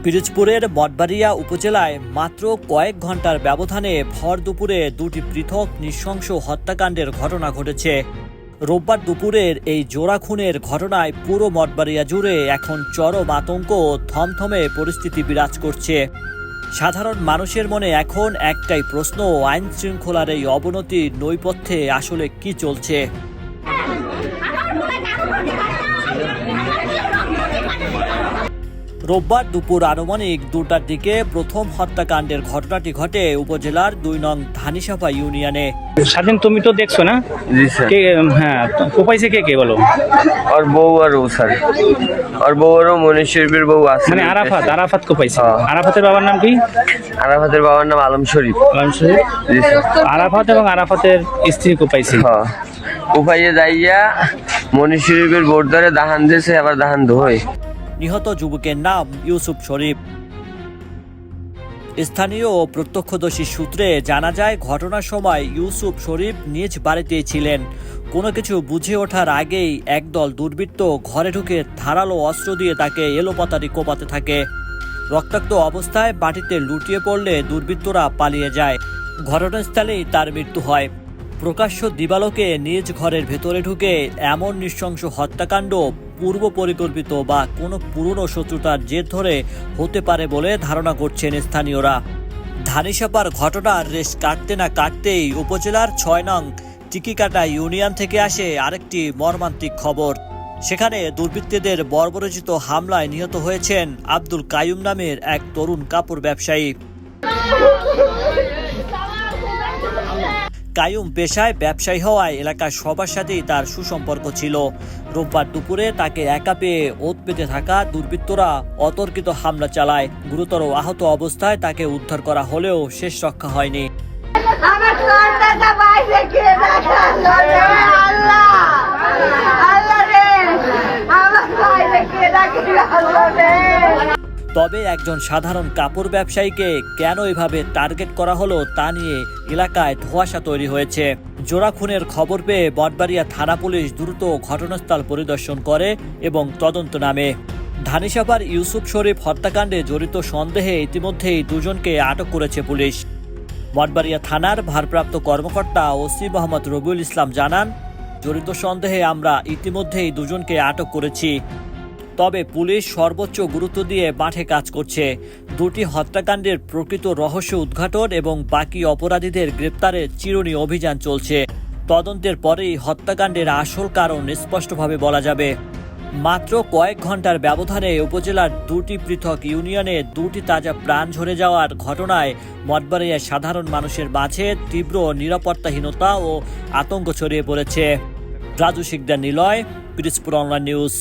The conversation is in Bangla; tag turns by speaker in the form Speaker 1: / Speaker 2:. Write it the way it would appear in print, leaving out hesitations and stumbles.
Speaker 1: পিরোজপুরের মঠবাড়িয়া উপজেলায় মাত্র কয়েক ঘন্টার ব্যবধানে ভর দুপুরে দুটি পৃথক নৃশংস হত্যাকাণ্ডের ঘটনা ঘটেছে। রোববার দুপুরের এই জোড়া খুনের ঘটনায় পুরো মঠবাড়িয়া জুড়ে এখন চরম আতঙ্ক ও থমথমে পরিস্থিতি বিরাজ করছে। সাধারণ মানুষের মনে এখন একটাই প্রশ্ন, আইন শৃঙ্খলার এই অবনতির নৈপথ্যে আসলে কি চলছে? রোববার দুপুর আনুমানিক 2টার দিকে প্রথম হত্যাকাণ্ডের ঘটনাটি ঘটে উপজেলার 2 নং ধানিসাপা ইউনিয়নে।
Speaker 2: স্বাধীন, তুমি তো দেখছো না?
Speaker 3: জি স্যার।
Speaker 2: হ্যাঁ, কোপাইছে কে বলো?
Speaker 3: আর বউ আর ও স্যার, আর বউ আর মনির শরীফের বউ আছে,
Speaker 2: মানে আরাফাত কোপাইছে।
Speaker 3: হ্যাঁ।
Speaker 2: আরাফাতের বাবার নাম কি?
Speaker 3: আরাফাতের বাবার নাম আলম শরীফ।
Speaker 2: আলম শরীফ।
Speaker 3: জি স্যার।
Speaker 2: আরাফাত এবং আরাফাতের স্ত্রী কোপাইছে।
Speaker 3: হ্যাঁ, উপাইয়ে যাইয়া মনির শরীফের বোর্ড ধরে দাহান দিয়েছে, আবার দাহান ধোয়।
Speaker 1: নিহত যুবকের নাম ইউসুফ শরীফ। স্থানীয় ও প্রত্যক্ষদর্শী সূত্রে জানা যায়, ঘটনার সময় ইউসুফ শরীফ নিজ বাড়িতেই ছিলেন। কোনো কিছু বুঝে ওঠার আগেই একদল দুর্বৃত্ত ঘরে ঢুকে ধারালো অস্ত্র দিয়ে তাকে এলোপাতাড়ি কোপাতে থাকে। রক্তাক্ত অবস্থায় মাটিতে লুটিয়ে পড়লে দুর্বৃত্তরা পালিয়ে যায়। ঘটনাস্থলেই তার মৃত্যু হয়। প্রকাশ্য দিবালোকে নিজ ঘরের ভেতরে ঢুকে এমন নৃশংস হত্যাকাণ্ড পূর্ব পরিকল্পিত বা কোনো পুরনো শত্রুতার জের ধরে হতে পারে বলে ধারণা করছেন স্থানীয়রা। ধানিসাপার ঘটনার রেশ কাটতে না কাটতেই উপজেলার 6 নং টিকিকাটা ইউনিয়ন থেকে আসে আরেকটি মর্মান্তিক খবর। সেখানে দুর্বৃত্তদের বর্বরোচিত হামলায় নিহত হয়েছেন আব্দুল কাইয়ুম নামের এক তরুণ কাপড় ব্যবসায়ী। কাইয়ুম পেশায় ব্যবসায়ী হওয়ায় এলাকার সবার সাথেই তার সুসম্পর্ক ছিল। রোববার দুপুরে তাকে একা পেয়ে ওত পেতে থাকা দুর্বৃত্তরা অতর্কিত হামলা চালায়। গুরুতর আহত অবস্থায় তাকে উদ্ধার করা হলেও শেষ রক্ষা হয়নি। তবে একজন সাধারণ কাপড় ব্যবসায়ীকে কেন এভাবে টার্গেট করা হলো তা নিয়ে এলাকায় ধোঁয়াশা তৈরি হয়েছে। জোড়া খুনের খবর পেয়ে মঠবাড়িয়া থানা পুলিশ দ্রুত ঘটনাস্থল পরিদর্শন করে এবং তদন্ত নামে। ধানিসাপার ইউসুফ শরীফ হত্যাকাণ্ডে জড়িত সন্দেহে ইতিমধ্যেই 2 জনকে আটক করেছে পুলিশ। মঠবাড়িয়া থানার ভারপ্রাপ্ত কর্মকর্তা ওসি মোহাম্মদ রবিউল ইসলাম জানান, জড়িত সন্দেহে আমরা ইতিমধ্যেই 2 জনকে আটক করেছি। তবে পুলিশ সর্বোচ্চ গুরুত্ব দিয়ে মাঠে কাজ করছে। 2টি হত্যাকাণ্ডের প্রকৃত রহস্য উদ্ঘাটন এবং বাকি অপরাধীদের গ্রেপ্তারের চিরুনি অভিযান চলছে। তদন্তের পরেই হত্যাকাণ্ডের আসল কারণ স্পষ্টভাবে বলা যাবে। মাত্র কয়েক ঘন্টার ব্যবধানে উপজেলার 2টি পৃথক ইউনিয়নে 2টি তাজা প্রাণ ঝরে যাওয়ার ঘটনায় মঠবাড়িয়ার সাধারণ মানুষের মাঝে তীব্র নিরাপত্তাহীনতা ও আতঙ্ক ছড়িয়ে পড়েছে। Raju Shikdar Niloy, Pirojpur online news.